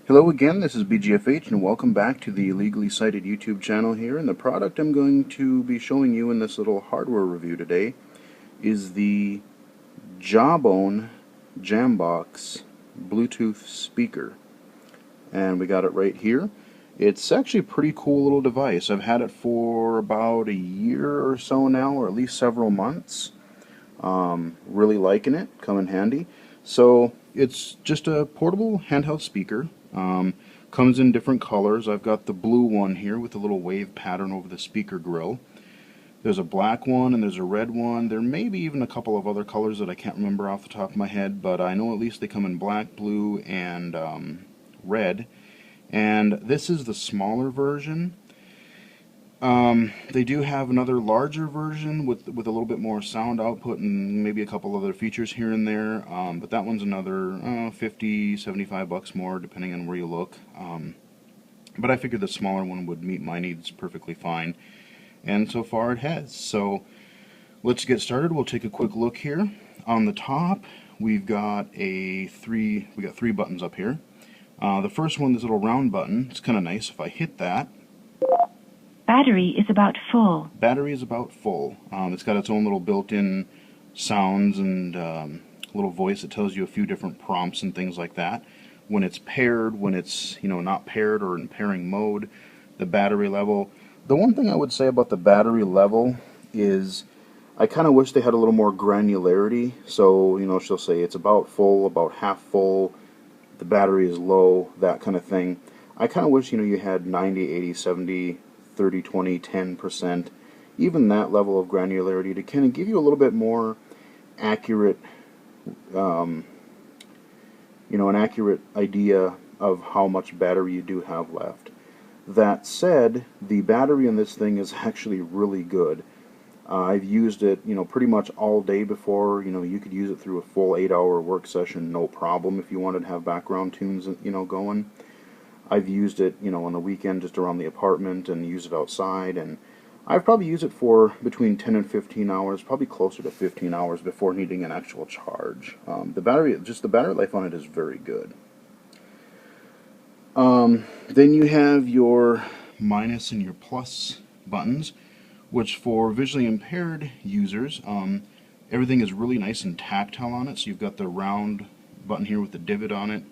Hello again, this is BGFH and welcome back to the Legally Cited YouTube channel here. And the product I'm going to be showing you in this little hardware review today is the Jawbone JAMBOX Bluetooth speaker. And we got it right here. It's actually a pretty cool little device. I've had it for about a year or so now, or at least several months. Really liking it, come in handy. So it's just a portable handheld speaker. Comes in different colors. I've got the blue one here with a little wave pattern over the speaker grill. There's a black one and there's a red one. There may be even a couple of other colors that I can't remember off the top of my head, but I know at least they come in black, blue, and red. And this is the smaller version. They do have another larger version with a little bit more sound output and maybe a couple other features here and there, but that one's another 50, 75 bucks more depending on where you look. But I figured the smaller one would meet my needs perfectly fine, and so far it has. So let's get started. We'll take a quick look here. On the top we've got three buttons up here. The first one, this little round button, it's kind of nice. If I hit that, battery is about full. Battery is about full. It's got its own little built-in sounds and little voice that tells you a few different prompts and things like that. When it's paired, when it's not paired or in pairing mode, the battery level. The one thing I would say about the battery level is I kind of wish they had a little more granularity. So she'll say it's about full, about half full, the battery is low, that kind of thing. I kind of wish you had 90, 80, 70, 30, 20, 10%, even that level of granularity to kind of give you a little bit more accurate, an accurate idea of how much battery you do have left. That said, the battery in this thing is actually really good. I've used it, pretty much all day before. You could use it through a full 8-hour work session, no problem, if you wanted to have background tunes, going. I've used it, on the weekend just around the apartment and use it outside, and I've probably used it for between 10 and 15 hours, probably closer to 15 hours before needing an actual charge. The battery life on it is very good. Then you have your minus and your plus buttons, which for visually impaired users, everything is really nice and tactile on it. So you've got the round button here with the divot on it.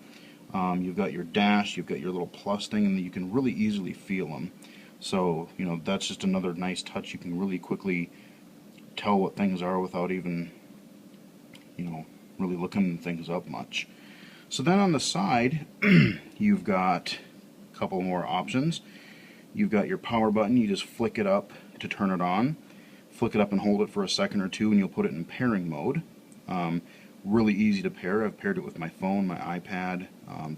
You've got your dash, you've got your little plus thing, and you can really easily feel them. So, that's just another nice touch. You can really quickly tell what things are without even, really looking things up much. So then on the side, you've got a couple more options. You've got your power button. You just flick it up to turn it on. Flick it up and hold it for a second or two, and you'll put it in pairing mode. Really easy to pair. I've paired it with my phone, my iPad,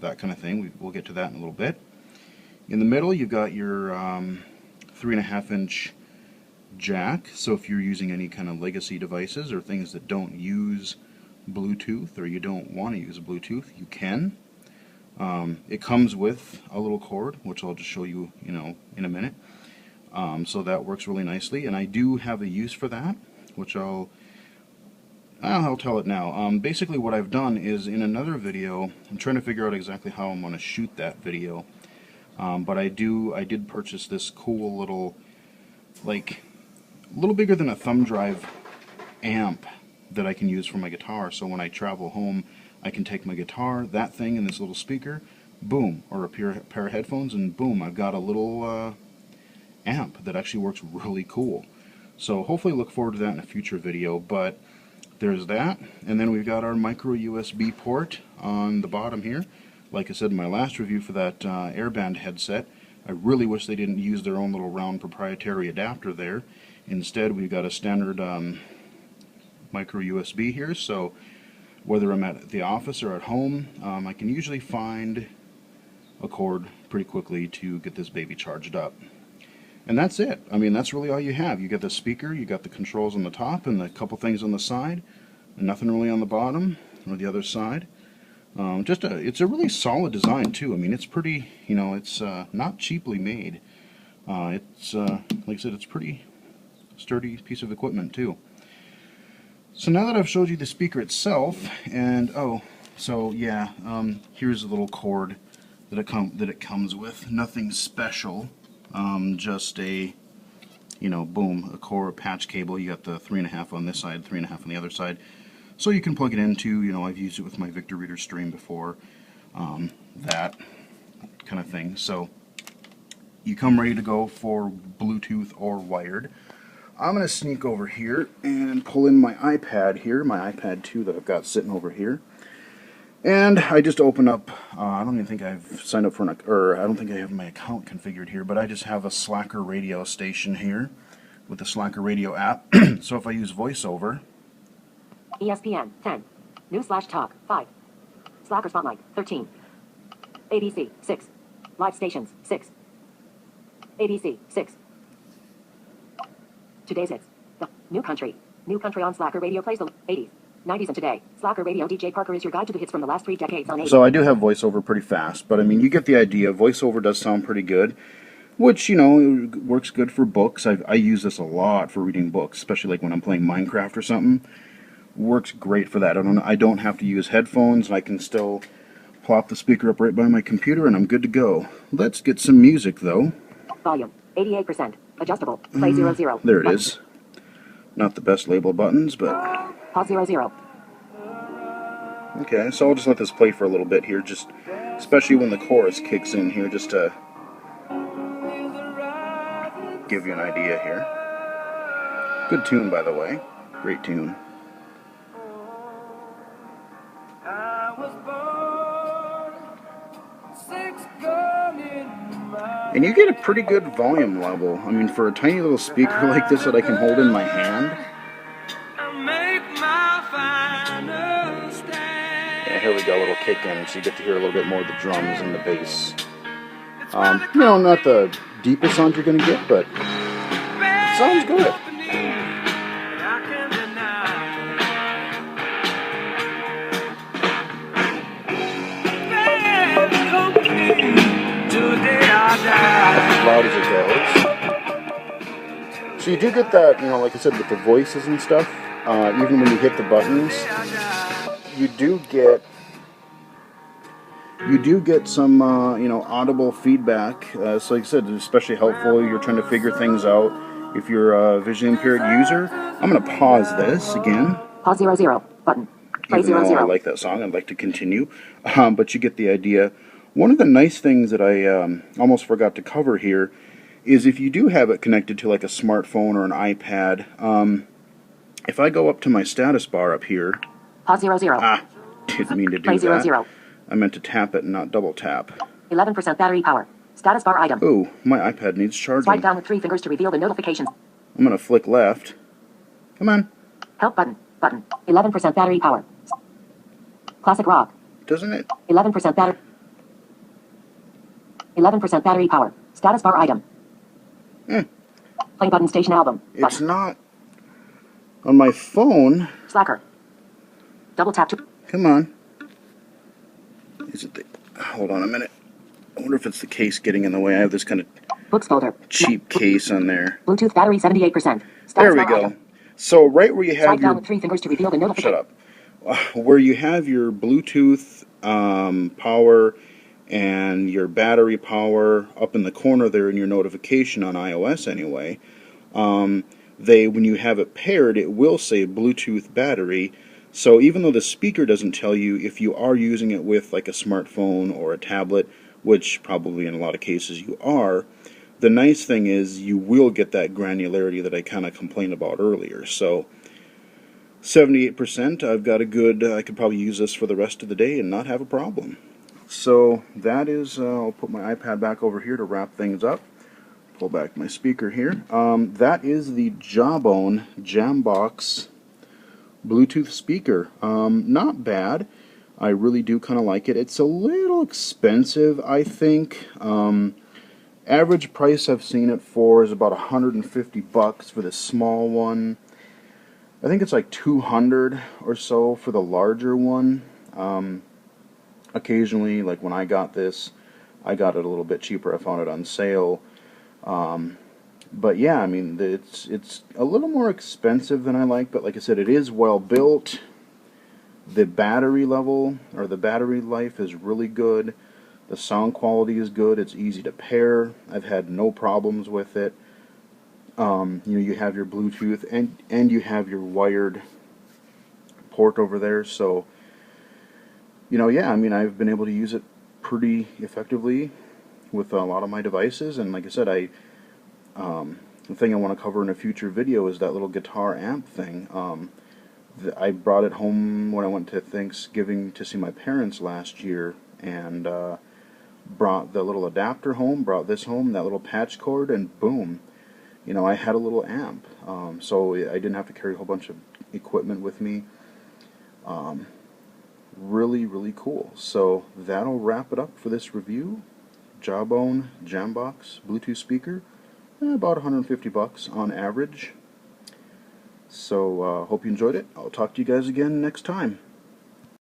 that kind of thing. We'll get to that in a little bit. In the middle, you've got your 3.5-inch jack. So if you're using any kind of legacy devices or things that don't use Bluetooth, or you don't want to use Bluetooth, you can. It comes with a little cord, which I'll just show you, in a minute. So that works really nicely, and I do have a use for that, which I'll tell it now. Basically what I've done is in another video, I'm trying to figure out exactly how I'm going to shoot that video, but I did purchase this cool little, like, a little bigger than a thumb drive amp that I can use for my guitar. So when I travel home, I can take my guitar, that thing, and this little speaker, boom, or a pair of headphones, and boom, I've got a little amp that actually works really cool. So hopefully look forward to that in a future video. But there's that, and then we've got our micro USB port on the bottom here. Like I said in my last review for that Airband headset, I really wish they didn't use their own little round proprietary adapter there. Instead, we've got a standard micro USB here, so whether I'm at the office or at home, I can usually find a cord pretty quickly to get this baby charged up. And that's it. I mean, that's really all you have. You got the speaker, you got the controls on the top, and a couple things on the side, and nothing really on the bottom or the other side. It's a really solid design too. I mean, it's pretty, it's not cheaply made. Like I said, it's pretty sturdy piece of equipment too. So now that I've showed you the speaker itself, and here's a little cord that it comes with. Nothing special, just a, you know, boom, a core patch cable. You got the 3.5 on this side, 3.5 on the other side, so you can plug it into, you know, I've used it with my Victor Reader Stream before, that kind of thing. So you come ready to go for Bluetooth or wired. I'm going to sneak over here and pull in my iPad here, my iPad 2 that I've got sitting over here. And I just open up, I don't even think I've signed up for I don't think I have my account configured here, but I just have a Slacker radio station here with the Slacker radio app. So if I use VoiceOver. ESPN 10. News/talk 5. Slacker Spotlight 13. ABC 6. Live stations 6. ABC 6. Today's hits. The New Country. New Country on Slacker Radio plays the 80s, 90s, and today. Slacker Radio DJ Parker is your guide to the hits from the last 3 decades on 80s. So I do have VoiceOver pretty fast, but I mean, you get the idea. VoiceOver does sound pretty good, which, you know, works good for books. I use this a lot for reading books, especially like when I'm playing Minecraft or something. Works great for that. I don't have to use headphones. I can still plop the speaker up right by my computer, and I'm good to go. Let's get some music, though. Volume 88%. Adjustable. Play 00. There it is. Not the best labeled buttons, but... Pause 00. Okay, so I'll just let this play for a little bit here, just especially when the chorus kicks in here, just to give you an idea here. Good tune, by the way. Great tune. And you get a pretty good volume level. I mean, for a tiny little speaker like this that I can hold in my hand. Yeah, here we go, a little kick in, so you get to hear a little bit more of the drums and the bass. You know, not the deepest sound you're going to get, but it sounds good. As loud as it goes. So you do get that, you know, like I said, with the voices and stuff, even when you hit the buttons, you do get some, you know, audible feedback. So like I said, it's especially helpful if you're trying to figure things out. If you're a visually impaired user, I'm going to pause this again. Pause 00. Button. Play Even 00. though I like that song, I'd like to continue. But you get the idea. One of the nice things that I almost forgot to cover here is if you do have it connected to like a smartphone or an iPad, if I go up to my status bar up here... Pause 00. Didn't mean to do Play that. 00. I meant to tap it and not double tap. 11% battery power. Status bar item. Ooh, my iPad needs charging. Swipe down with 3 fingers to reveal the notifications. I'm going to flick left. Come on. Help button. Button. 11% battery power. Classic rock. Doesn't it? 11% battery. 11% battery power. Status bar item. Play button station album. Button. It's not on my phone. Slacker. Double tap to... Come on. Is it the... Hold on a minute. I wonder if it's the case getting in the way. I have this kind of Books folder. cheap case on there. Bluetooth battery 78%. Status There we bar go. item. So right where you have Swipe down your... with 3 fingers to reveal the notification. Shut up. Where you have your Bluetooth power and your battery power up in the corner there in your notification on iOS anyway, when you have it paired, it will say Bluetooth battery. So even though the speaker doesn't tell you, if you are using it with like a smartphone or a tablet, which probably in a lot of cases you are, the nice thing is you will get that granularity that I kind of complained about earlier. So 78%, I've got a good, I could probably use this for the rest of the day and not have a problem. So that is, I'll put my iPad back over here to wrap things up. Pull back my speaker here. That is the Jawbone JAMBOX Bluetooth speaker. Not bad. I really do kind of like it. It's a little expensive, I think. Average price I've seen it for is about $150 for the small one. I think it's like $200 or so for the larger one. Occasionally, like when I got this, I got it a little bit cheaper. I found it on sale. But yeah, I mean, it's a little more expensive than I like, but like I said, it is well built. The battery level, or the battery life, is really good. The sound quality is good. It's easy to pair. I've had no problems with it. You have your Bluetooth and you have your wired port over there. So, yeah, I mean, I've been able to use it pretty effectively with a lot of my devices. And like I said, the thing I want to cover in a future video is that little guitar amp thing. I brought it home when I went to Thanksgiving to see my parents last year, and brought the little adapter home, brought this home, that little patch cord, and boom, I had a little amp. So I didn't have to carry a whole bunch of equipment with me. Really, really cool. So that'll wrap it up for this review. Jawbone JAMBOX Bluetooth speaker, about $150 on average. So hope you enjoyed it. I'll talk to you guys again next time.